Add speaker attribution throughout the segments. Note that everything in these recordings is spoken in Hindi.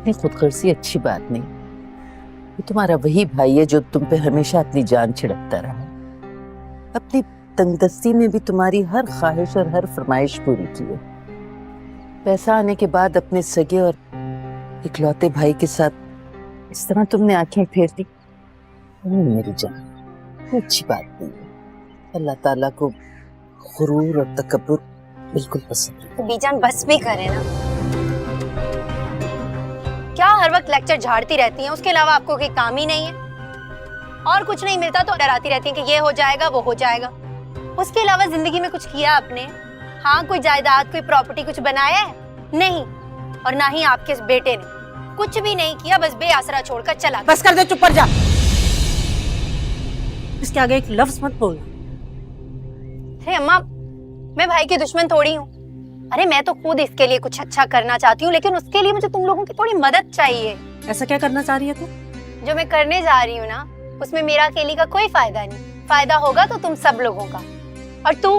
Speaker 1: इतनी खुदगर्जी अच्छी बात नहीं। ये तुम्हारा वही भाई है जो तुम पे हमेशा अपनी जान छिड़कता रहा है। अपनी तंगदस्ती में भी तुम्हारी हर ख्वाहिश और हर फरमाइश पूरी की है। पैसा आने के बाद अपने सगे और इकलौते भाई के साथ इस तरह तुमने आंखें फेर दी। मेरी जान, ये अच्छी बात नहीं है। अल्लाह ताला को गुरूर और तकब्बुर बिल्कुल पसंद है।
Speaker 2: तो बीजान बस भी करे ना, क्या हर वक्त लेक्चर झाड़ती रहती हैं? उसके अलावा आपको कोई काम ही नहीं है? और कुछ नहीं मिलता तो डराती रहती हैं कि ये हो जाएगा वो हो जाएगा। उसके अलावा जिंदगी में कुछ किया आपने? हाँ, कोई जायदाद, कोई प्रॉपर्टी कुछ बनाया है? नहीं। और ना ही आपके इस बेटे ने कुछ भी नहीं किया, बस बेआसरा छोड़कर चला।
Speaker 3: बस कर दे, चुप कर जा। इसके आगे एक लफ्ज मत बोल।
Speaker 2: अरे अम्मा, मैं भाई की दुश्मन थोड़ी हूँ। अरे मैं तो खुद इसके लिए कुछ अच्छा करना चाहती हूँ, लेकिन उसके लिए मुझे तुम लोगों की थोड़ी मदद चाहिए।
Speaker 3: ऐसा क्या करना चाह रही है तू?
Speaker 2: जो मैं करने जा रही हूँ ना, उसमें मेरा अकेली का कोई फायदा नहीं। फायदा होगा तो तुम सब लोगों का। और तू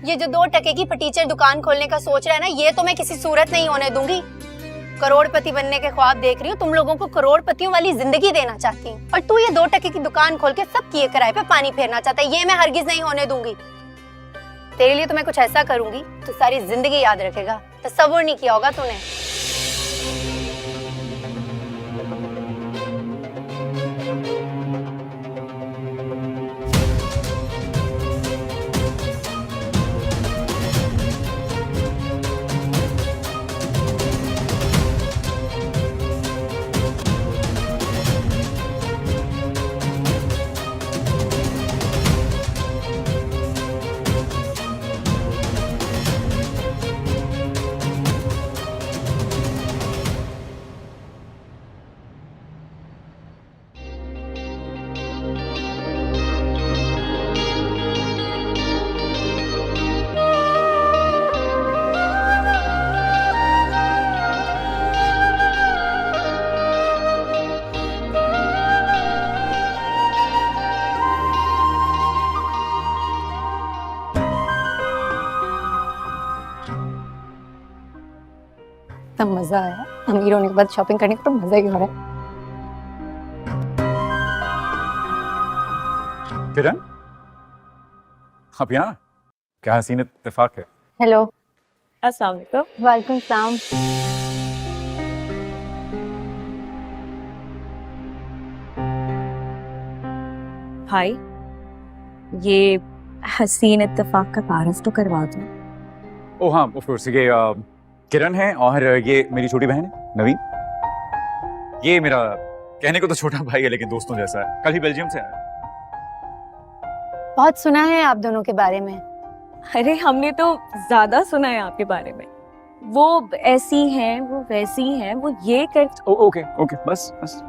Speaker 2: ये जो 2 टके की फटीचर दुकान खोलने का सोच रहा है ना, ये तो मैं किसी सूरत नहीं होने दूंगी। करोड़पति बनने के ख्वाब देख रही हूँ, तुम लोगों को करोड़पतियों वाली जिंदगी देना चाहती हूँ। और तू ये 2 टके की दुकान खोल के सब किए किराए पे पानी फेरना चाहता है, ये मैं हरगिज नहीं होने दूंगी। तेरे लिए तो मैं कुछ ऐसा करूंगी तो सारी जिंदगी याद रखेगा। तसव्वुर नहीं किया होगा तूने। तब मजा आया। अमीर होने के बाद शॉपिंग करने का तो मजा ही हो रहा है।
Speaker 4: किरण, आप यहाँ? क्या हसीन इत्तेफाक है।
Speaker 2: हेलो।
Speaker 5: अस्सलाम वालेकुम।
Speaker 2: वालेकुम सलाम।
Speaker 5: भाई, ये हसीन इत्तेफाक का तारुफ तो करवा दो।
Speaker 4: ओह हाँ, ऑफ कोर्स। ये किरण है और ये मेरी छोटी बहन है नवीन। ये मेरा कहने को तो छोटा भाई है, लेकिन दोस्तों जैसा है। कल ही बेल्जियम से आया।
Speaker 2: बहुत सुना है आप दोनों के बारे में।
Speaker 5: अरे हमने तो ज्यादा सुना है आपके बारे में। वो ऐसी हैं, वो वैसी हैं, वो ये कर।
Speaker 4: ओके ओके, बस बस।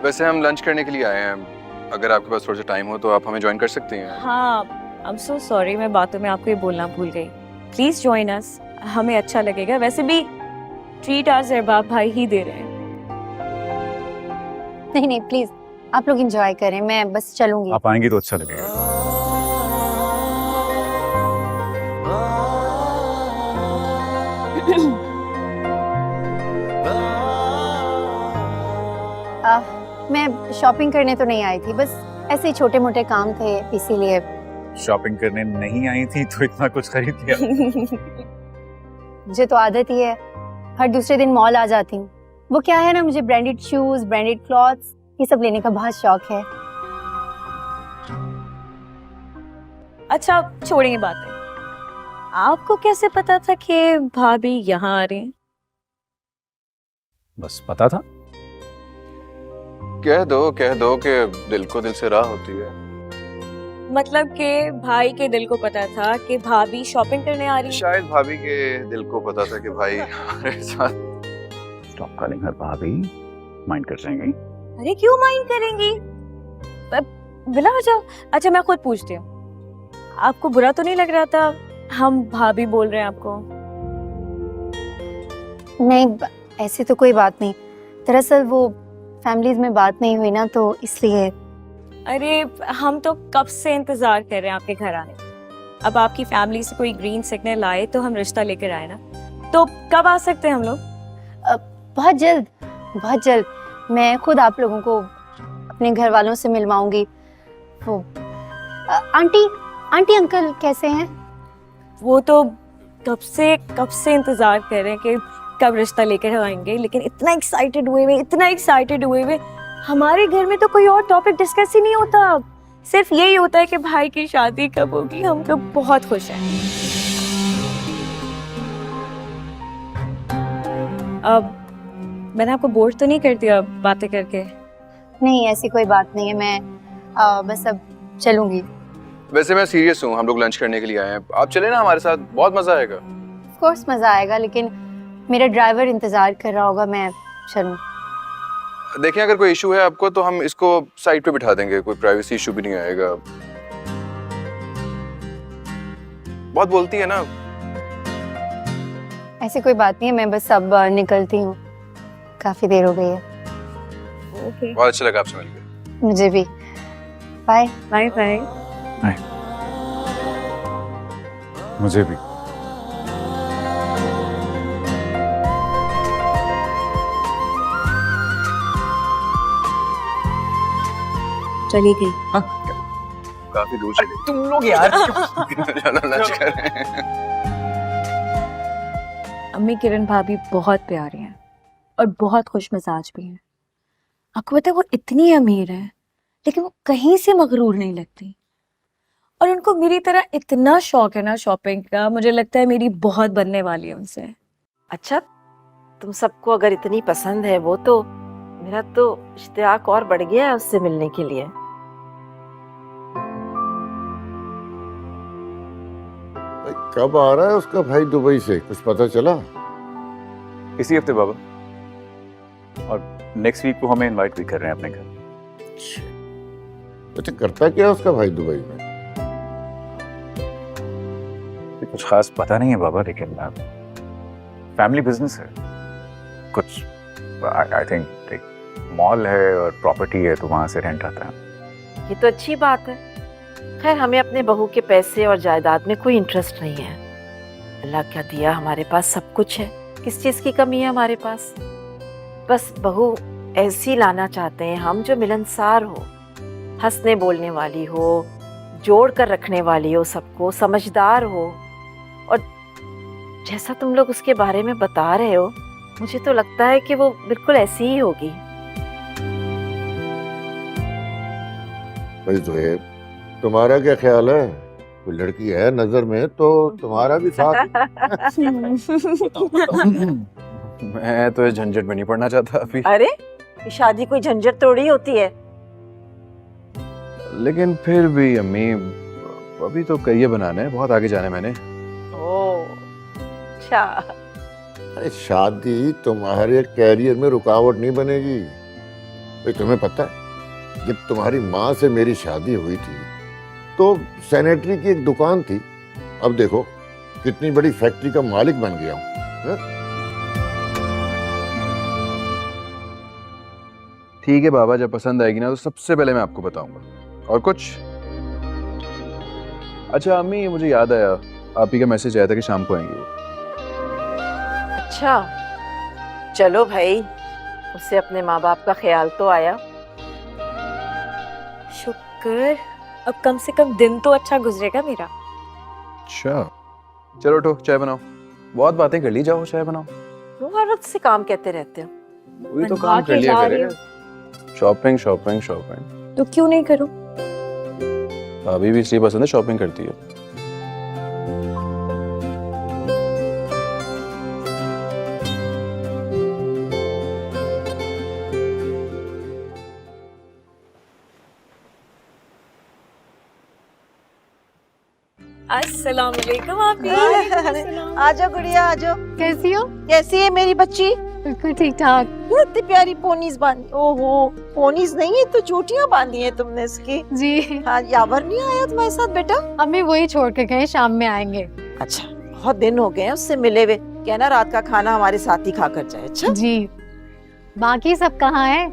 Speaker 6: वैसे हम लंच करने के लिए आए हैं। अगर आपके पास थोड़ा सा टाइम हो तो आप हमें ज्वाइन कर सकती हैं।
Speaker 5: हाँ, आई एम सो सॉरी, मैं बातों में आपको ये बोलना भूल गई। प्लीज ज्वाइन अस, हमें अच्छा लगेगा। वैसे भी ट्रीट आज अरबाब भाई ही दे रहे हैं।
Speaker 2: नहीं नहीं, प्लीज आप लोग एंजॉय करें, मैं बस चलूंगी।
Speaker 4: आप आएंगी तो अच्छा लगेगा।
Speaker 2: मैं शॉपिंग करने तो नहीं आई थी, बस ऐसे ही छोटे मोटे काम थे इसीलिए।
Speaker 4: शॉपिंग करने नहीं आई थी तो इतना कुछ खरीद लिया।
Speaker 2: मुझे तो आदत ही है, हर दूसरे दिन मॉल आ जाती हूँ। वो क्या है ना, मुझे ब्रांडेड शूज, ब्रांडेड क्लॉथ्स, ये सब लेने का बहुत शौक है।
Speaker 5: अच्छा, छोड़िए बातें। आपको कैसे पता था कि भाभी यहाँ आ रही हैं?
Speaker 4: बस पता था।
Speaker 6: कह दो कि दिल को दिल से राह होती है।
Speaker 5: मतलब कि भाई के दिल को पता था कि भाभी शॉपिंग करने आ रही है।
Speaker 6: शायद भाभी के दिल को पता था कि भाई हमारे साथ।
Speaker 4: स्टॉप कॉलिंग हर भाभी, माइंड कर जाएंगी।
Speaker 5: अरे क्यों माइंड करेंगी? बिला हो जाओ। अच्छा, मैं खुद पूछती हूँ, आपको बुरा तो नहीं लग रहा था हम भाभी बोल रहे हैं आपको?
Speaker 2: नहीं, ऐसी तो कोई बात नहीं। दरअसल वो फैमिलीज में बात नहीं हुई ना, तो इसलिए।
Speaker 5: अरे हम तो कब से इंतजार कर रहे हैं आपके घर आने। अब आपकी फैमिली से कोई ग्रीन सिग्नल आए तो हम रिश्ता लेकर आए ना। तो कब आ सकते हैं हम लोग?
Speaker 2: बहुत जल्द, बहुत जल्द मैं खुद आप लोगों को अपने घर वालों से मिलवाऊंगी। वो आंटी आंटी अंकल कैसे हैं?
Speaker 5: वो तो कब से इंतजार कर रहे हैं कि कब रिश्ता लेकर आएंगे, लेकिन इतना एक्साइटेड हुए हुए हमारे घर में तो कोई और टॉपिक डिस्कस ही नहीं होता, सिर्फ यही होता है कि भाई की शादी कब होगी। हम तो बहुत खुश हैं। अब मैंने आपको बोर तो नहीं कर दिया बातें करके?
Speaker 2: नहीं, ऐसी कोई बात नहीं है, मैं बस अब चलूंगी।
Speaker 6: वैसे मैं सीरियस हूँ, हम लोग लंच करने के लिए आए हैं, आप चले ना हमारे साथ, बहुत मजा आएगा।
Speaker 2: ऑफ कोर्स मजा आएगा, लेकिन मेरा ड्राइवर इंतजार कर रहा होगा, मैं चलूं।
Speaker 6: देखें, अगर कोई इशू है आपको तो हम इसको साइड पे बिठा देंगे, कोई प्राइवेसी इशू भी नहीं आएगा। बहुत बोलती है ना।
Speaker 2: ऐसी कोई बात नहीं है, मैं बस अब निकलती हूँ, काफी देर हो गई है।
Speaker 5: ओके,
Speaker 6: बहुत अच्छा लगा आपसे मिलकर।
Speaker 2: मुझे भी। Bye
Speaker 5: bye bye.
Speaker 4: मुझे भी।
Speaker 5: चली गई।
Speaker 6: काफी दूर चले
Speaker 4: तुम लोग यार
Speaker 6: चलो लंच करें।
Speaker 5: अम्मी किरण भाभी बहुत प्यारी हैं और बहुत खुश मिजाज भी हैं। आपको पता है वो इतनी अमीर है लेकिन वो कहीं से मगरूर नहीं लगती, और उनको मेरी तरह इतना शौक है ना शॉपिंग का, मुझे लगता है मेरी बहुत बनने वाली है उनसे।
Speaker 3: अच्छा, तुम सबको अगर इतनी पसंद है वो, तो मेरा तो इश्तियाक और बढ़ गया है उससे मिलने के लिए।
Speaker 7: कब आ रहा है उसका भाई दुबई से, कुछ पता चला?
Speaker 4: इसी हफ्ते बाबा, और नेक्स्ट वीक को हमें इनवाइट भी कर रहे हैं अपने घर।
Speaker 7: अच्छा, करता क्या उसका भाई दुबई में?
Speaker 4: कुछ खास पता नहीं है बाबा, लेकिन फैमिली बिजनेस है कुछ। आई थिंक एक मॉल है और प्रॉपर्टी है, तो वहां से रेंट आता है।
Speaker 3: ये तो अच्छी बात है। खैर, हमें अपने बहू के पैसे और जायदाद में कोई इंटरेस्ट नहीं है। अल्लाह क्या दिया, हमारे पास सब कुछ है, किस चीज़ की कमी है हमारे पास? बस बहू ऐसी लाना चाहते हैं हम जो मिलनसार हो, हंसने बोलने वाली हो, जोड़ कर रखने वाली हो, सबको समझदार हो। और जैसा तुम लोग उसके बारे में बता रहे हो, मुझे तो लगता है कि वो बिल्कुल ऐसी ही होगी।
Speaker 7: भाई जोहेब, तुम्हारा क्या ख्याल है? कोई लड़की है नजर में तो तुम्हारा भी साथ।
Speaker 6: मैं तो इस झंझट में नहीं पड़ना चाहता अभी।
Speaker 3: अरे, ये शादी कोई झंझट थोड़ी होती है।
Speaker 6: लेकिन फिर भी अम्मी, अभी तो करियर बनाना है, बहुत आगे जाना है मैंने।
Speaker 3: ओह, अच्छा।
Speaker 7: अरे शादी तुम्हारे कैरियर में रुकावट नहीं बनेगी। भाई तुम्हें पता है, जब तुम्हारी माँ से मेरी शादी हुई थी तो सैनिटरी की एक दुकान थी, अब देखो कितनी बड़ी फैक्ट्री का मालिक बन गया हूँ।
Speaker 6: ठीक है बाबा, जब पसंद आएगी ना तो सबसे पहले मैं आपको बताऊंगा। और कुछ? अच्छा अम्मी, मुझे याद आया, आप ही का मैसेज आया था कि शाम को आएंगे वो।
Speaker 3: अच्छा, चलो भाई, उससे अपने माँ बाप का ख्याल तो आया।
Speaker 5: शुक्र, अब कम से कम दिन तो अच्छा गुजरेगा मेरा।
Speaker 6: अच्छा, चलो उठो, चाय बनाओ। बहुत बातें कर ली, जाओ चाय बनाओ।
Speaker 3: तुम हर वक्त से काम कहते रहते हो।
Speaker 6: वही तो
Speaker 5: बनवा
Speaker 6: काम कर
Speaker 5: के
Speaker 6: लिया
Speaker 5: ला
Speaker 6: करे।
Speaker 5: रही हूँ।
Speaker 6: Shopping shopping shopping.
Speaker 5: तो क्यों नहीं करूं?
Speaker 6: भाभी भी इसलिए पसंद है, शॉपिंग करती है।
Speaker 5: अस्सलाम वालेकुम आपी।
Speaker 3: आजो गुड़िया, आजो।
Speaker 2: कैसी हो?
Speaker 3: कैसी है मेरी बच्ची?
Speaker 2: बिल्कुल ठीक ठाक।
Speaker 3: इतनी प्यारी पोनीज बांधी। ओहो, पोनीज नहीं है तो चोटियां बांधी हैं तुमने इसकी।
Speaker 2: जी,
Speaker 3: हाँ, यावर नहीं आया तुम्हारे साथ बेटा?
Speaker 2: अम्मी वही छोड़ के गए, शाम में आएंगे।
Speaker 3: अच्छा, बहुत दिन हो गए हैं उससे मिले हुए। कहना रात का खाना हमारे साथ ही खा कर जाए। अच्छा
Speaker 2: जी, बाकी सब कहाँ है?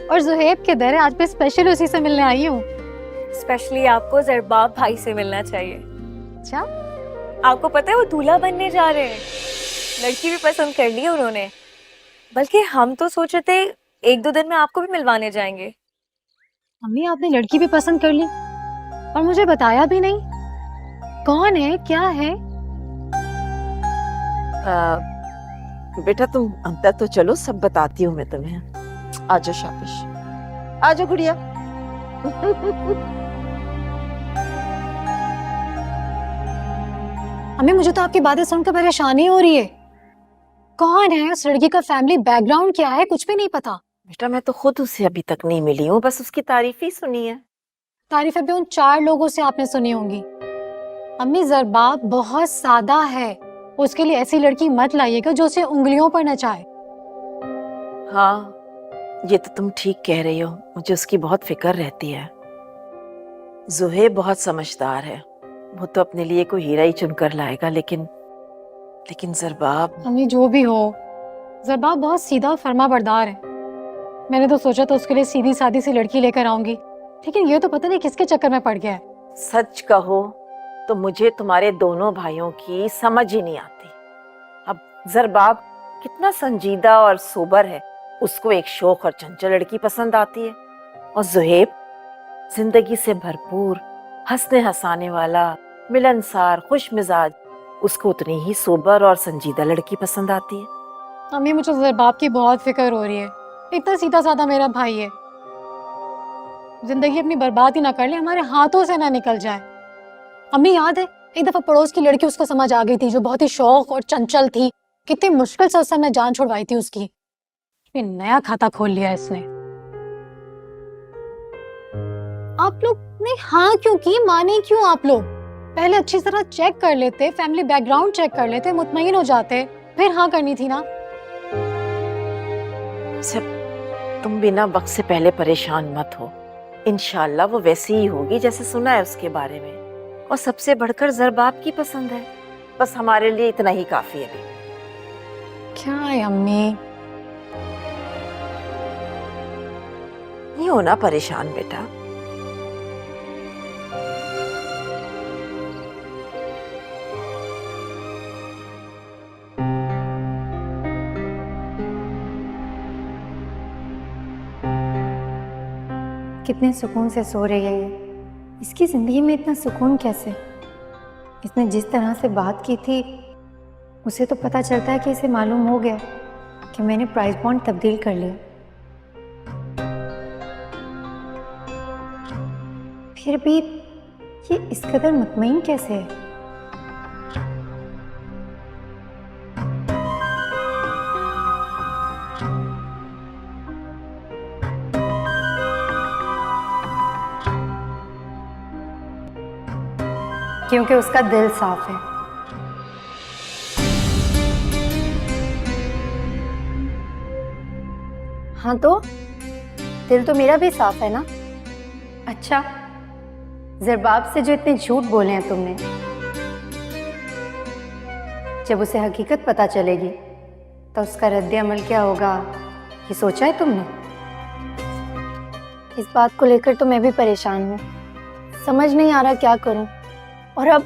Speaker 2: और जुहेब किधर है? आज मैं स्पेशल उसी से मिलने आई हूँ।
Speaker 5: स्पेशली आपको जरबाब भाई से मिलना चाहिए।
Speaker 2: अच्छा,
Speaker 5: आपको पता है वो दूल्हा बनने जा रहे हैं, लड़की भी पसंद कर ली उन्होंने। बल्कि हम तो सोच रहे थे 1-2 दिन में आपको भी मिलवाने जाएंगे।
Speaker 2: मम्मी आपने लड़की भी पसंद कर ली और मुझे बताया भी नहीं। कौन है, क्या है?
Speaker 3: बेटा तुम अंदर तो चलो, सब बताती हूँ मैं तुम्हें। आ जाओ शाबाश, आ जाओ गुड़िया।
Speaker 2: मम्मी मुझे तो आपकी बातें सुनकर परेशानी हो रही है। कौन है, उस लड़की का फैमिली बैकग्राउंड क्या है, कुछ भी नहीं पता।
Speaker 3: बेटा मैं तो खुद उससे अभी तक नहीं मिली हूँ, बस उसकी तारीफ ही सुनी है।
Speaker 2: तारीफें भी उन 4 लोगों से आपने सुनी होंगी। अम्मी ज़रबाब बहुत सादा है, उसके लिए ऐसी लड़की मत लाइएगा जो उसे उंगलियों पर नचाए।
Speaker 3: हाँ ये तो तुम ठीक कह रही हो, मुझे उसकी बहुत फिक्र रहती है। जुहेब बहुत समझदार है, वो तो अपने लिए कोई हीरा ही चुनकर लाएगा, लेकिन ज़रबाब।
Speaker 2: अम्मी जो भी हो, ज़रबाब बहुत सीधा फर्मा बरदार है। मैंने तो सोचा था उसके लिए सीधी सादी सी लड़की लेकर आऊंगी, लेकिन ये तो पता नहीं किसके चक्कर में पड़ गया है।
Speaker 3: सच कहो तो मुझे तुम्हारे दोनों भाइयों की समझ ही नहीं आती। अब ज़रबाब कितना संजीदा और सोबर है, उसको एक शौक और चंचल लड़की पसंद आती है, और जुहेब जिंदगी से भरपूर, हंसने हंसाने वाला, मिलनसार, खुश मिजाज, उसको उतनी ही सोबर और संजीदा लड़की पसंद आती है।
Speaker 2: अम्मी मुझे ज़रबाब की बहुत फिक्र हो रही है। इतना सीधा साधा मेरा भाई है, जिंदगी अपनी बर्बाद ही ना कर ले, हमारे हाथों से ना निकल जाए। अम्मी याद है एक दफा पड़ोस की लड़की उसको समझ आ गई थी, जो बहुत ही शौक और चंचल थी। कितनी मुश्किल से उसने जान छुड़वाई थी उसकी। ये नया खाता खोल लिया इसने। आप लोग ने हाँ क्यों की, माने क्यों आप लोग? पहले अच्छी तरह चेक कर लेते, फैमिली बैकग्राउंड चेक कर लेते, मुतमईन हो जाते, फिर हाँ करनी थी ना।
Speaker 3: सब तुम बिना वक्त से पहले परेशान मत हो, इंशाल्लाह वो वैसी ही होगी जैसे सुना है उसके बारे में, और सबसे बढ़कर ज़रबाब की पसंद है। बस हमारे लिए इतना ही काफी है।
Speaker 2: क्या है अम्मी?
Speaker 3: नहीं होना परेशान बेटा।
Speaker 2: कितने सुकून से सो रही है ये। इसकी ज़िंदगी में इतना सुकून कैसे? इसने जिस तरह से बात की थी, उसे तो पता चलता है कि इसे मालूम हो गया कि मैंने प्राइस बॉन्ड तब्दील कर लिया। फिर भी ये इस कदर मुतमईन कैसे है? क्योंकि उसका दिल साफ है। हाँ तो दिल तो मेरा भी साफ है ना। अच्छा, ज़रबाब से जो इतने झूठ बोले हैं तुमने, जब उसे हकीकत पता चलेगी तो उसका रद्द अमल क्या होगा, ये सोचा है तुमने? इस बात को लेकर तो मैं भी परेशान हूँ, समझ नहीं आ रहा क्या करूँ। और अब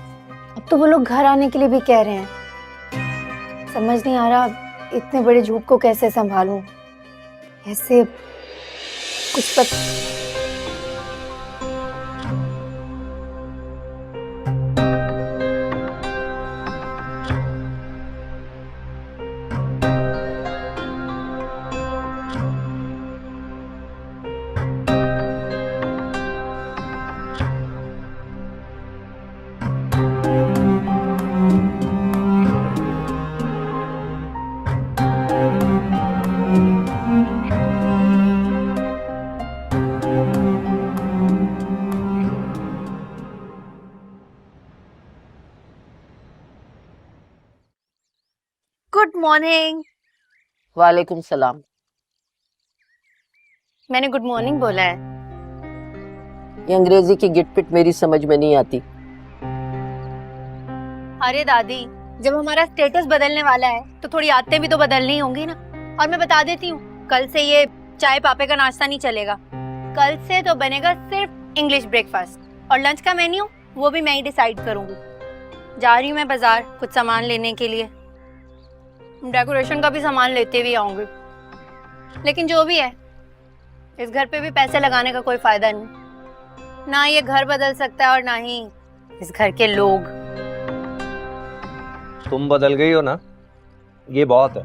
Speaker 2: तो वो लोग घर आने के लिए भी कह रहे हैं। समझ नहीं आ रहा इतने बड़े झूठ को कैसे संभालूं। ऐसे कुछ
Speaker 5: गुड मॉर्निंग।
Speaker 1: वालेकुम सलाम।
Speaker 2: मैंने गुड मॉर्निंग बोला है।
Speaker 1: ये अंग्रेजी की गिटपिट मेरी समझ में नहीं आती।
Speaker 2: अरे दादी, जब हमारा स्टेटस बदलने वाला है तो थोड़ी आदतें भी तो बदलनी ही होंगी ना। और मैं बता देती हूँ, कल से ये चाय पापे का नाश्ता नहीं चलेगा। कल से तो बनेगा सिर्फ इंग्लिश ब्रेकफास्ट, और लंच का मेन्यू वो भी मैं ही डिसाइड करूंगी। जा रही हूँ मैं बाजार कुछ सामान लेने के लिए, डेकोरेशन का भी सामान लेते हुए आऊंगी। लेकिन जो भी है, इस घर पे भी पैसे लगाने का कोई फायदा नहीं। ना ये घर बदल सकता है और ना ही इस घर के लोग।
Speaker 8: तुम बदल गई हो ना, ये बहुत है।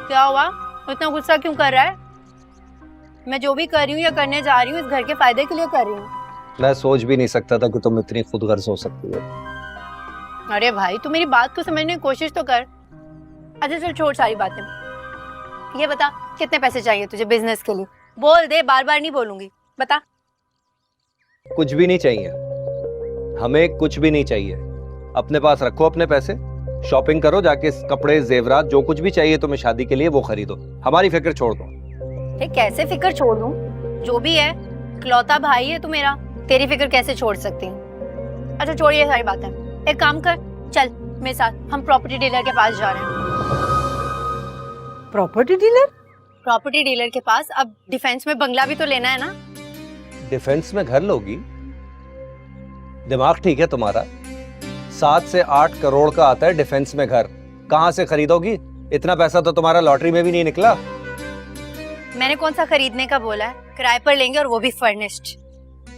Speaker 2: क्या हुआ, इतना गुस्सा क्यों कर रहा है? मैं जो भी कर रही हूँ या करने जा रही हूँ इस घर के फायदे के लिए कर रही हूँ।
Speaker 8: मैं सोच भी नहीं सकता था कि तुम इतनी खुदगर्ज हो सकती हो।
Speaker 2: अरे भाई, तू मेरी बात को समझने की कोशिश तो कर। अच्छा चल छोड़ सारी बातें, ये बता कितने पैसे चाहिए तुझे बिजनेस के लिए? बोल दे, बार बार नहीं बोलूंगी, बता।
Speaker 8: कुछ भी नहीं चाहिए, हमें कुछ भी नहीं चाहिए। अपने पास रखो अपने पैसे, शॉपिंग करो जाके, कपड़े जेवरात जो कुछ भी चाहिए तुम्हें शादी के लिए वो खरीदो, हमारी फिक्र छोड़ दो।
Speaker 2: कैसे फिक्र छोड़ दूं? जो भी है, इकलौता भाई है तू मेरा, तेरी फिक्र कैसे छोड़ सकती हूँ? अच्छा छोड़ ये सारी बातें, एक काम कर, चल मेरे साथ, हम प्रॉपर्टी डीलर के पास जा रहे हैं।
Speaker 3: Property dealer?
Speaker 2: प्रॉपर्टी डीलर के पास। अब डिफेंस में बंगला भी तो लेना है ना।
Speaker 8: डिफेंस में घर लोगी? दिमाग ठीक है तुम्हारा? 7 से 8 करोड़ का आता है डिफेंस में घर, कहां से खरीदोगी? इतना पैसा तो तुम्हारा लॉटरी में भी नहीं निकला।
Speaker 2: मैंने कौन सा खरीदने का बोला है? किराए पर लेंगे और वो भी फर्निश्ड।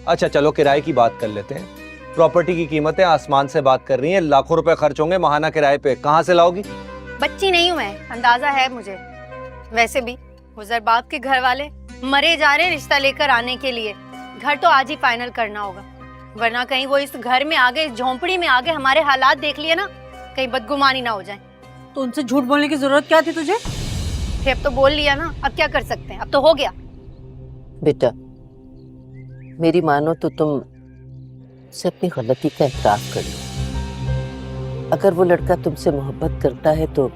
Speaker 8: अच्छा चलो किराए की बात कर लेते हैं। प्रॉपर्टी की कीमतें आसमान से बात कर रही हैं, लाखों रुपए खर्च होंगे महाना किराए पे, कहां से लाओगी?
Speaker 2: बच्ची नहीं हूँ मैं, अंदाजा है मुझे। वैसे भी गुजर बाप के घर वाले मरे जा रहे हैं रिश्ता लेकर आने के लिए। घर तो आज ही फाइनल करना होगा, वरना कहीं वो इस घर में आगे, इस झोंपड़ी में आगे हमारे हालात देख लिए ना, कहीं बदगुमानी ना हो जाए।
Speaker 5: तो उनसे झूठ बोलने की जरूरत क्या थी तुझे?
Speaker 2: फिर अब तो बोल लिया ना, अब क्या कर सकते हैं, अब तो हो गया।
Speaker 1: बेटा मेरी मानो तो तुम से अपनी गलती का एतराफ कर लो। अगर वो लड़का तुमसे मोहब्बत करता है तो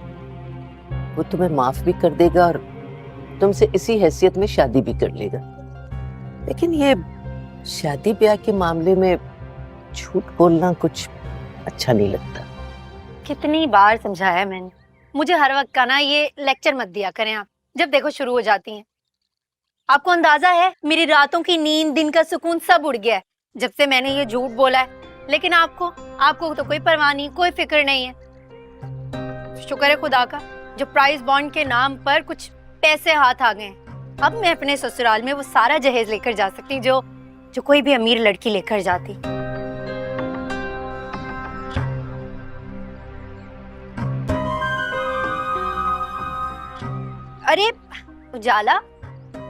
Speaker 1: वो तुम्हें माफ भी कर देगा और तुमसे इसी हैसियत में शादी भी कर लेगा। लेकिन ये शादी ब्याह के मामले में झूठ बोलना कुछ अच्छा नहीं लगता।
Speaker 2: कितनी बार समझाया मैंने, मुझे हर वक्त का ना ये लेक्चर मत दिया करें आप, जब देखो शुरू हो जाती हैं। आपको अंदाजा है मेरी रातों की नींद, दिन का सुकून सब उड़ गया है जब से मैंने ये झूठ बोला है। लेकिन आपको तो कोई परवाह नहीं, कोई फिक्र नहीं है। शुक्र है खुदा का जो प्राइस बॉन्ड के नाम पर कुछ पैसे हाथ आ गए। अब मैं अपने ससुराल में वो सारा जहेज लेकर जा सकती हूँ जो कोई भी अमीर लड़की लेकर जाती। अरे उजाला,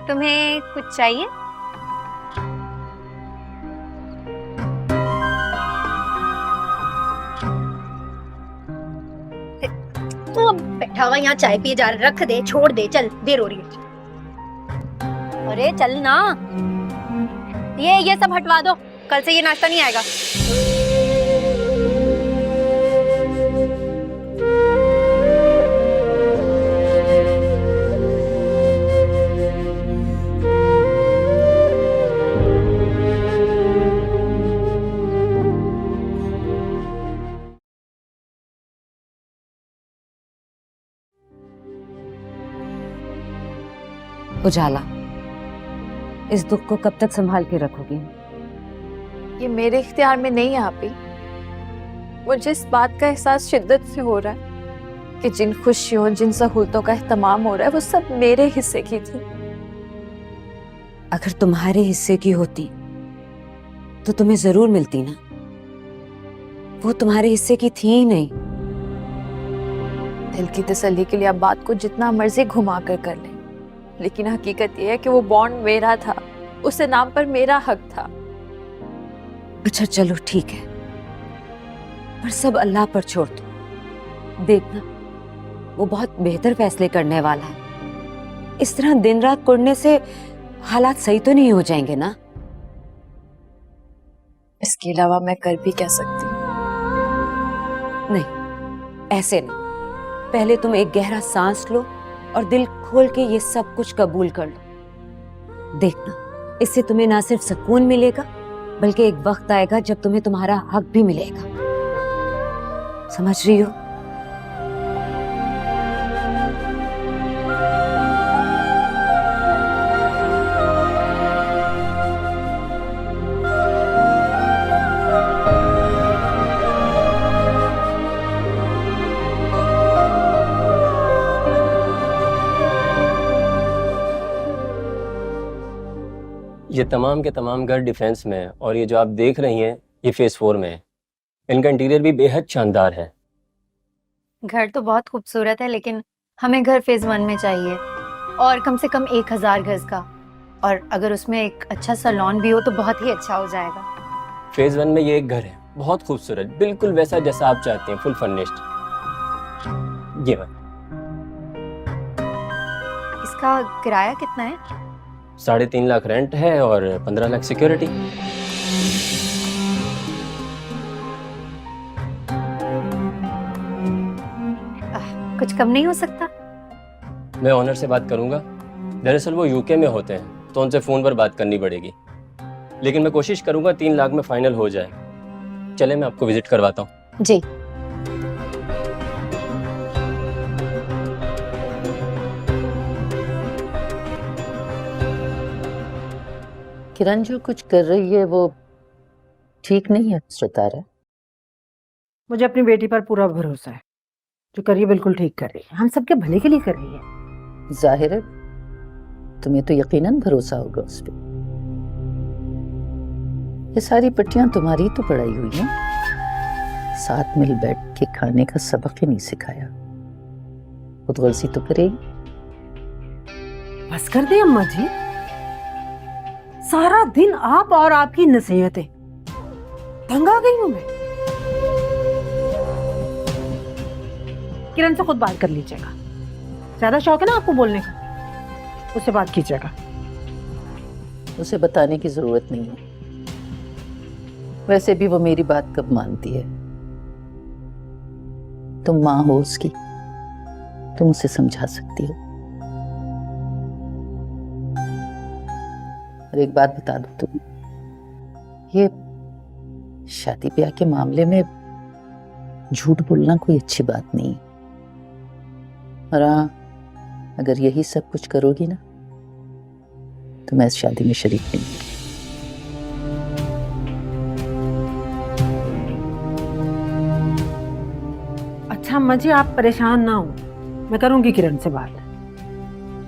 Speaker 2: तुम्हें कुछ चाहिए? तू अब बैठा हुआ यहाँ चाय पिए जा रहा, रख दे, छोड़ दे, चल देर हो रही है। अरे चल ना, ये सब हटवा दो, कल से ये नाश्ता नहीं आएगा।
Speaker 5: उजाला, इस दुख को कब तक संभाल के रखोगी?
Speaker 3: ये मेरे इख्तियार में नहीं है आपी। मुझे इस बात का एहसास शिद्दत से हो रहा है कि जिन खुशियों, जिन सहूलतों का एहतमाम हो रहा है वो सब मेरे हिस्से की थी।
Speaker 5: अगर तुम्हारे हिस्से की होती तो तुम्हें जरूर मिलती ना। वो तुम्हारे हिस्से की थी ही नहीं।
Speaker 3: दिल की तसल्ली के लिए आप बात को जितना मर्जी घुमा कर लें, लेकिन हकीकत यह है कि वो बॉन्ड मेरा था, उसके नाम पर मेरा हक था।
Speaker 5: अच्छा चलो ठीक है, पर सब अल्लाह पर छोड़ दो। देखना वो बहुत बेहतर फैसले करने वाला है। इस तरह दिन रात कुड़ने से हालात सही तो नहीं हो जाएंगे ना?
Speaker 3: इसके अलावा मैं कर भी क्या सकती हूँ?
Speaker 5: नहीं, ऐसे नहीं। पहले तुम एक गहरा सांस लो और दिल खोल के ये सब कुछ कबूल कर लो। देखना इससे तुम्हें ना सिर्फ सुकून मिलेगा बल्कि एक वक्त आएगा जब तुम्हें तुम्हारा हक भी मिलेगा। समझ रही हो?
Speaker 9: ये तमाम के तमाम घर डिफेंस में है और ये जो आप देख रही हैं ये फेज़ 4 में है। इनका इंटीरियर भी बेहद शानदार है।
Speaker 2: घर तो बहुत खूबसूरत है, लेकिन हमें घर फेज 1 में चाहिए और कम से कम 1000 गज का, और अगर उसमें एक अच्छा सा लॉन भी हो तो बहुत ही अच्छा हो जाएगा।
Speaker 9: फेज़ 1 में ये एक घर है, बहुत खूबसूरत, बिल्कुल वैसा जैसा आप चाहते हैं, फुल फर्निश्ड। ये बात
Speaker 2: इसका किराया कितना है?
Speaker 9: 3.5 लाख रेंट है और 15 लाख सिक्योरिटी।
Speaker 2: कुछ कम नहीं हो सकता?
Speaker 9: मैं ओनर से बात करूंगा। दरअसल वो यूके में होते हैं तो उनसे फ़ोन पर बात करनी पड़ेगी, लेकिन मैं कोशिश करूंगा 3 लाख में फाइनल हो जाए। चले मैं आपको विजिट करवाता हूँ।
Speaker 2: जी।
Speaker 1: किरण जो कुछ कर रही है वो ठीक नहीं है सितारा।
Speaker 10: मुझे अपनी बेटी पर पूरा भरोसा है, जो कर रही है बिल्कुल ठीक कर रही है, हम सबके भले के लिए कर रही है।
Speaker 1: जाहिर है तुम्हें तो यकीनन भरोसा होगा उस पर। ये सारी पट्टियां तुम्हारी तो पढ़ाई हुई हैं, साथ मिल बैठ के खाने का सबक ही नहीं सिखाया। खुद गलती तो करेगी।
Speaker 10: बस कर दे अम्मा जी, सारा दिन आप और आपकी नसीहतें, तंग आ गई हूं मैं। किरण से खुद बात कर लीजिएगा, ज्यादा शौक है ना आपको बोलने का, उससे बात कीजिएगा।
Speaker 1: उसे बताने की जरूरत नहीं है, वैसे भी वो मेरी बात कब मानती है। तुम माँ हो उसकी, तुम उसे समझा सकती हो। और एक बात बता दो तुम, ये शादी ब्याह के मामले में झूठ बोलना कोई अच्छी बात नहीं। और हाँ, अगर यही सब कुछ करोगी ना तो मैं इस शादी में शरीक नहीं हूँ।
Speaker 10: अच्छा अम्मा जी, आप परेशान ना हो, मैं करूंगी किरण से बात,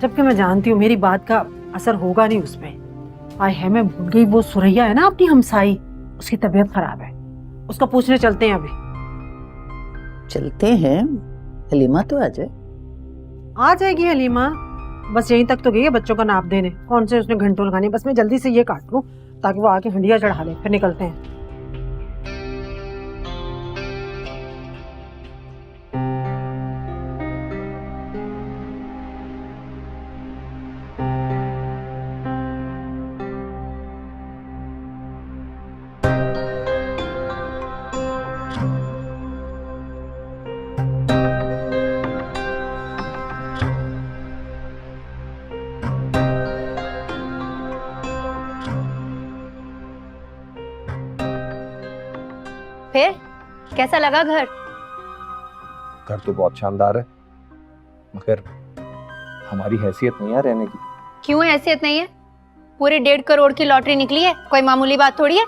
Speaker 10: जबकि मैं जानती हूँ मेरी बात का असर होगा नहीं उसमें। आय है, मैं भूल गई, वो सुरैया है ना अपनी हमसाई, उसकी तबीयत खराब है, उसका पूछने चलते हैं। अभी
Speaker 1: चलते हैं, हलीमा तो आ जाए।
Speaker 10: आ जाएगी हलीमा, बस यहीं तक तो गई है बच्चों का नाप देने। कौन से उसने घंटों लगाने, बस मैं जल्दी से ये काट लूं ताकि वो आके हंडिया चढ़ा ले, फिर निकलते हैं।
Speaker 2: फिर कैसा लगा घर?
Speaker 8: घर तो बहुत शानदार है, मगर हमारी हैसियत नहीं है रहने की।
Speaker 2: क्यों हैसियत नहीं है? पूरे 1.5 करोड़ की लॉटरी निकली है, कोई मामूली बात थोड़ी है।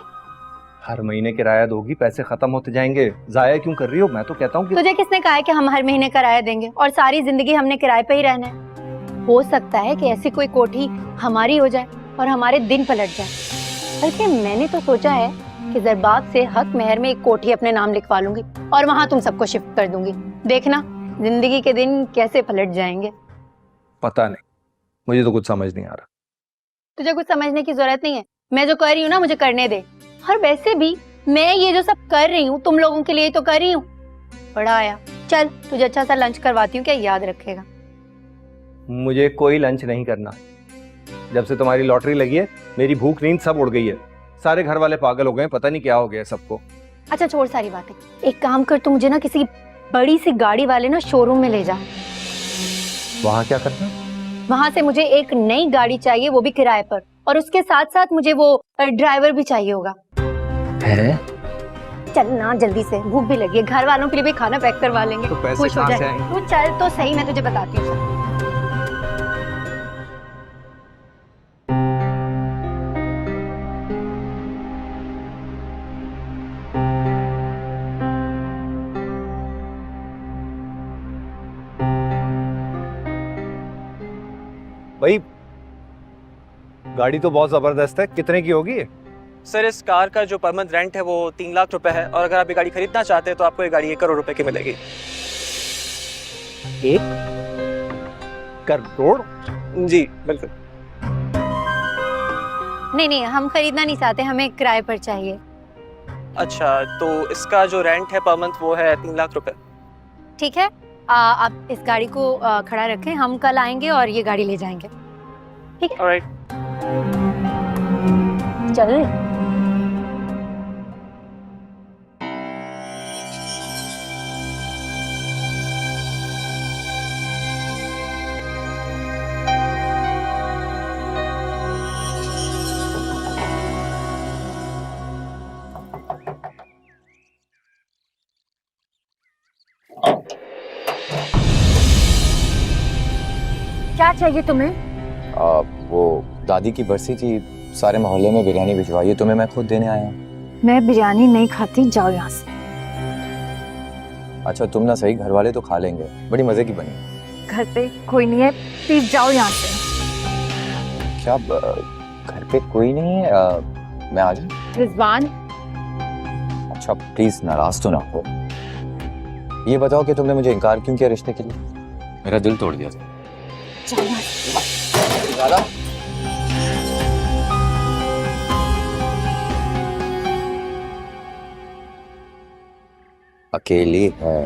Speaker 8: हर महीने किराया दोगी, पैसे खत्म होते जाएंगे, जाया क्यों कर रही हो? मैं तो कहता हूँ कि
Speaker 2: तुझे किसने कहा है कि हम हर महीने किराया देंगे और सारी जिंदगी हमने किराए पे ही रहना है? हो सकता है कि ऐसी कोई कोठी हमारी हो जाए और हमारे दिन पलट जाए। बल्कि मैंने तो सोचा है कि जरबाब से हक महर में एक कोठी अपने नाम लिखवा लूंगी और वहां तुम सबको शिफ्ट कर दूंगी। देखना जिंदगी के दिन कैसे पलट जाएंगे।
Speaker 8: पता नहीं, मुझे तो कुछ समझ नहीं आ रहा।
Speaker 2: तुझे कुछ समझने की जरूरत नहीं है, मैं जो कर रही हूँ ना मुझे करने दे। और वैसे भी मैं ये जो सब कर रही हूँ तुम लोगों के लिए तो कर रही हूँ। बड़ा आया, चल तुझे अच्छा सा लंच करवाती हूँ, क्या याद रखेगा?
Speaker 8: मुझे कोई लंच नहीं करना। जब से तुम्हारी लॉटरी लगी है मेरी भूख नींद सब उड़ गई है। सारे घर वाले पागल हो गए, पता नहीं क्या हो गया सबको।
Speaker 2: अच्छा छोड़ सारी बातें, एक काम कर, तू मुझे ना किसी बड़ी सी गाड़ी वाले ना शोरूम में ले जा।
Speaker 8: वहाँ क्या करना?
Speaker 2: वहां से मुझे एक नई गाड़ी चाहिए, वो भी किराए पर, और उसके साथ साथ मुझे वो ड्राइवर भी चाहिए होगा।
Speaker 8: है?
Speaker 2: चल ना जल्दी से, भूख भी लगी है, घर वालों के लिए भी खाना पैक करवा लेंगे।
Speaker 8: तो पैसे
Speaker 2: खुश हो
Speaker 8: कहाँ से
Speaker 2: जाए।
Speaker 8: आएंगे?
Speaker 2: तू चल तो सही, मैं तुझे बताती हूँ।
Speaker 8: भाई गाड़ी तो बहुत जबरदस्त है, कितने की होगी ये?
Speaker 11: सर इस कार का जो पर मंथ रेंट है वो 3 लाख रुपए है, और अगर आप ये गाड़ी खरीदना चाहते हैं तो आपको ये गाड़ी 1 करोड़ रुपए की मिलेगी।
Speaker 8: 1 करोड़?
Speaker 11: जी बिल्कुल।
Speaker 2: नहीं, हम खरीदना नहीं चाहते, हमें किराए पर चाहिए।
Speaker 11: अच्छा, तो इसका जो रेंट है पर मंथ वो है 3 लाख रुपए।
Speaker 2: ठीक है, आप इस गाड़ी को खड़ा रखें, हम कल आएंगे और ये गाड़ी ले जाएंगे। ठीक है,
Speaker 11: ऑलराइट।
Speaker 2: चल। क्या चाहिए तुम्हें?
Speaker 12: वो दादी की बरसी थी, सारे मोहल्ले में बिरयानी भिजवाई है, तुम्हें मैं खुद देने आया हूँ।
Speaker 5: मैं बिरयानी नहीं खाती, जाओ यहाँ से।
Speaker 12: अच्छा तुम ना सही, घर वाले तो खा लेंगे, बड़ी मजे की बनी।
Speaker 5: घर पे कोई नहीं है, प्लीज जाओ यहाँ से।
Speaker 12: क्या घर पे कोई नहीं है? मैं आ जाऊँ?
Speaker 5: रिजवान,
Speaker 12: अच्छा प्लीज नाराज तो ना हो। ये बताओ कि तुमने मुझे इनकार क्यों किया रिश्ते के लिए? मेरा दिल तोड़ दिया था।
Speaker 5: जाओ यहाँ से।
Speaker 12: दादा अकेली है।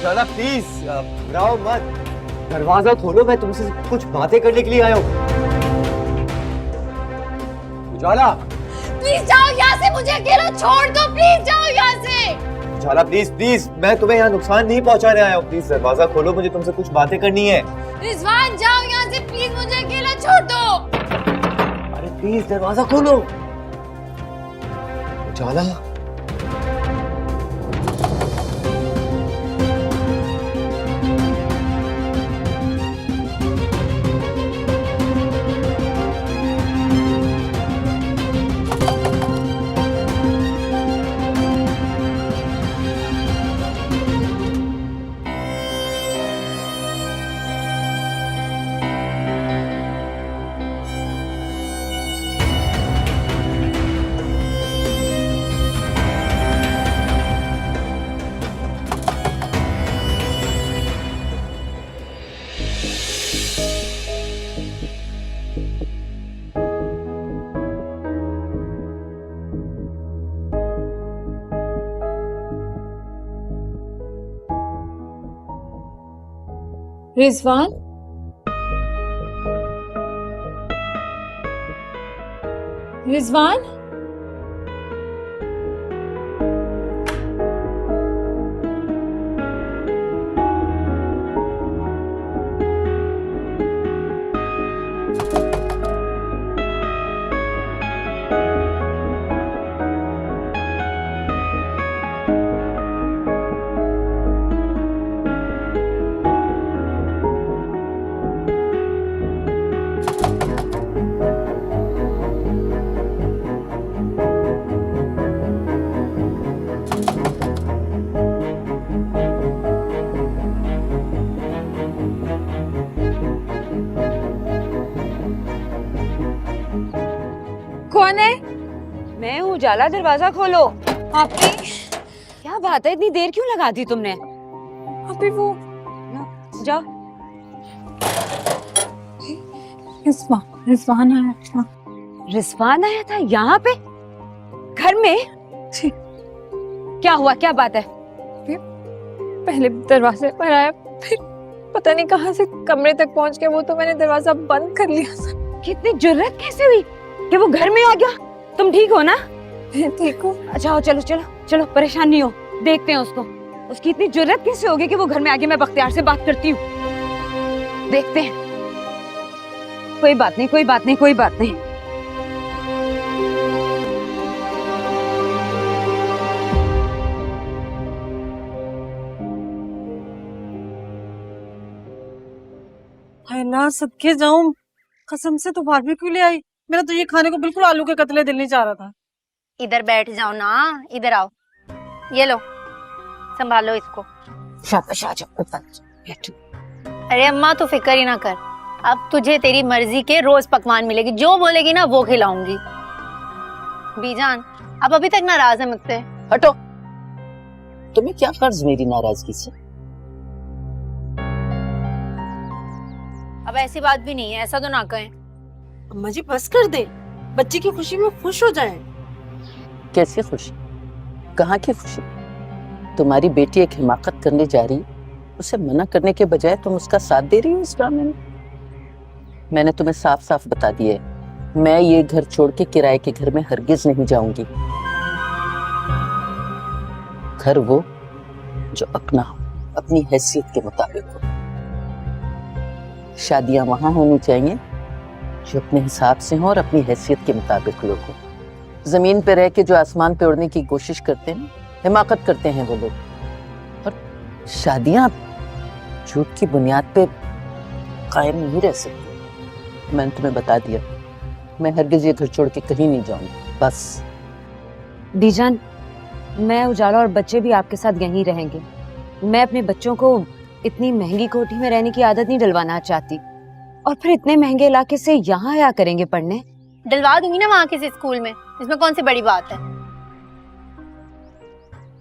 Speaker 8: उजाला प्लीज घबराओ मत, दरवाजा खोलो, मैं तुमसे कुछ बातें करने के लिए आया हूँ। उजाला
Speaker 2: प्लीज जाओ यहाँ से, मुझे अकेला छोड़ दो, प्लीज जाओ यहाँ से।
Speaker 8: उजाला प्लीज प्लीज, मैं तुम्हें यहाँ नुकसान नहीं पहुँचाने आया हूँ, प्लीज दरवाजा खोलो, मुझे तुमसे कुछ बातें करनी है।
Speaker 2: रिजवान जाओ यहाँ से, प्लीज मुझे अकेला छोड़ दो।
Speaker 8: अरे प्लीज दरवाजा खोलो। उजाला
Speaker 5: रिजवान, रिजवान, कौन है?
Speaker 13: मैं हूँ उजाला, दरवाजा खोलो।
Speaker 5: आपने
Speaker 13: क्या बात है, इतनी देर क्यों लगा दी तुमने?
Speaker 5: अभी वो
Speaker 13: जाओ।
Speaker 5: रिजवान आया था।
Speaker 13: रिजवान आया था यहाँ पे घर में?
Speaker 5: जी।
Speaker 13: क्या हुआ, क्या बात है?
Speaker 5: पहले दरवाजे पर आया, फिर पता नहीं कहाँ से कमरे तक पहुँच गया, वो तो मैंने दरवाजा बंद कर लिया था।
Speaker 13: कितनी जुर्रत कैसे हुई कि वो घर में आ गया? तुम ठीक हो ना?
Speaker 5: ठीक हूँ।
Speaker 13: अच्छा हो, चलो चलो चलो, परेशान नहीं हो, देखते हैं उसको। उसकी इतनी जुर्रत कैसे होगी कि वो घर में आके, मैं बख्तियार से बात करती हूँ, देखते हैं। कोई बात नहीं, कोई बात नहीं, कोई बात नहीं।
Speaker 10: है ना, सदके जाऊं, कसम से तो बारबेक्यू ले आई। मेरा तो ये खाने को बिल्कुल आलू के कतले दिल नहीं चाह रहा था।
Speaker 2: इधर बैठ जाओ ना, इधर आओ, ये लो, संभालो इसको।
Speaker 1: शाबाश, आ जाओ ऊपर बैठो।
Speaker 2: अरे अम्मा तू फिक्र ही ना कर, अब तुझे तेरी मर्जी के रोज पकवान मिलेगी, जो बोलेगी ना वो खिलाऊंगी। बीजान अब अभी तक नाराज है मुझसे।
Speaker 1: हटो, तुम्हें क्या कर्ज मेरी नाराजगी से?
Speaker 2: अब ऐसी बात भी नहीं है, ऐसा तो ना कहें।
Speaker 10: अम्मा जी बस कर दे, बच्चे की खुशी में खुश हो जाएं।
Speaker 1: कैसी खुशी? कहाँ की खुशी? तुम्हारी बेटी एक हिमाकत करने जा रही, उसे मना करने के बजाय तुम उसका साथ दे रही हो इस ड्रामे में। मैंने तुम्हें साफ साफ बता दिया है, मैं ये घर छोड़ के किराए के घर में हरगिज नहीं जाऊंगी। घर वो जो अपना हो, अपनी हैसियत के मुताबिक हो। शादियां वहां होनी चाहिए जो अपने हिसाब से हो और अपनी हैसियत के मुताबिक लोग हो। जमीन पे रह के जो आसमान पे उड़ने की कोशिश करते हैं, हिमाकत करते हैं वो लोग। और शादियां झूठ की बुनियाद पे कायम नहीं रह सकती। मैंने तुम्हें बता दिया, मैं हरगिज ये घर छोड़ के कहीं नहीं जाऊंगी। बस
Speaker 13: दीजान, मैं, उजाला और बच्चे भी आपके साथ यहीं रहेंगे। मैं अपने बच्चों को इतनी महंगी कोठी में रहने की आदत नहीं डलवाना चाहती, और फिर इतने महंगे इलाके से यहाँ आया करेंगे पढ़ने।
Speaker 2: डलवा दूंगी ना वहाँ किसी स्कूल में, इसमें कौन सी बड़ी बात है।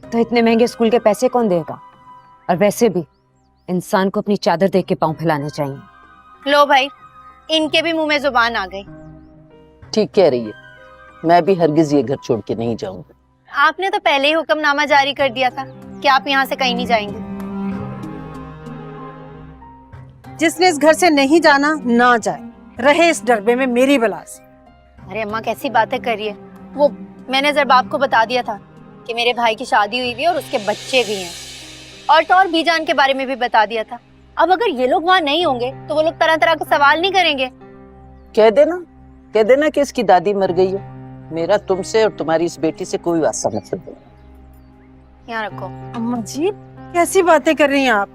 Speaker 13: तो इतने महंगे स्कूल के पैसे कौन देगा? और वैसे भी इंसान को अपनी चादर देख के पाँव फैलाने चाहिए।
Speaker 2: लो भाई, इनके भी मुंह में जुबान आ गई।
Speaker 1: ठीक कह रही है, मैं भी हरगिज ये घर छोड़ के नहीं जाऊंगी।
Speaker 2: आपने तो पहले ही हुक्मनामा जारी कर दिया था कि आप यहाँ से कहीं नहीं जाएंगे।
Speaker 10: जिसने इस घर से नहीं जाना ना जाए, रहे इस डरबे में मेरी बला से।
Speaker 2: अरे अम्मा कैसी बातें कर रही है। वो मैंने जरबाब को बता दिया था कि मेरे भाई की शादी हुई हुई है और उसके बच्चे भी हैं, और तो और बीजान के बारे में भी बता दिया था। अब अगर ये लोग वहाँ नहीं होंगे तो वो लोग तरह तरह के सवाल नहीं करेंगे।
Speaker 1: कह देना कि इसकी दादी मर गई है। मेरा तुमसे और तुम्हारी इस बेटी से कोई वास्ता मतलब नहीं।
Speaker 2: यहाँ रखो।
Speaker 10: अम्मा जी कैसी बातें कर रही हैं आप?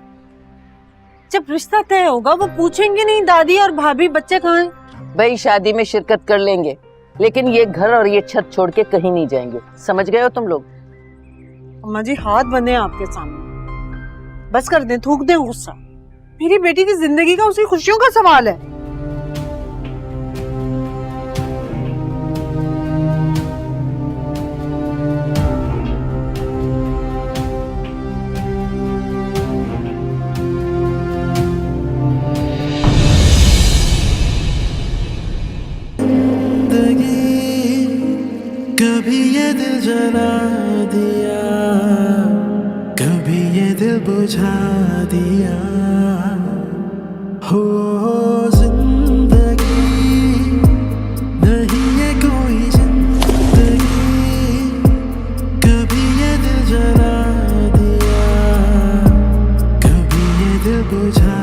Speaker 10: जब रिश्ता तय होगा वो पूछेंगे नहीं दादी और भाभी बच्चे कहाँ हैं?
Speaker 1: भाई शादी में शिरकत कर लेंगे, लेकिन ये घर और ये छत छोड़ के कहीं नहीं जाएंगे। समझ गए हो तुम लोग?
Speaker 10: अम्मा जी हाथ बंधे हैं आपके सामने, बस कर दें, थूक दें गुस्सा। मेरी बेटी की जिंदगी का उसकी खुशियों का सवाल है।
Speaker 14: कभी ये दिल जला दिया, कभी ये दिल बुझा दिया, हो जिंदगी नहीं ये कोई जिंदगी, कभी ये दिल जला दिया, कभी ये दिल बुझा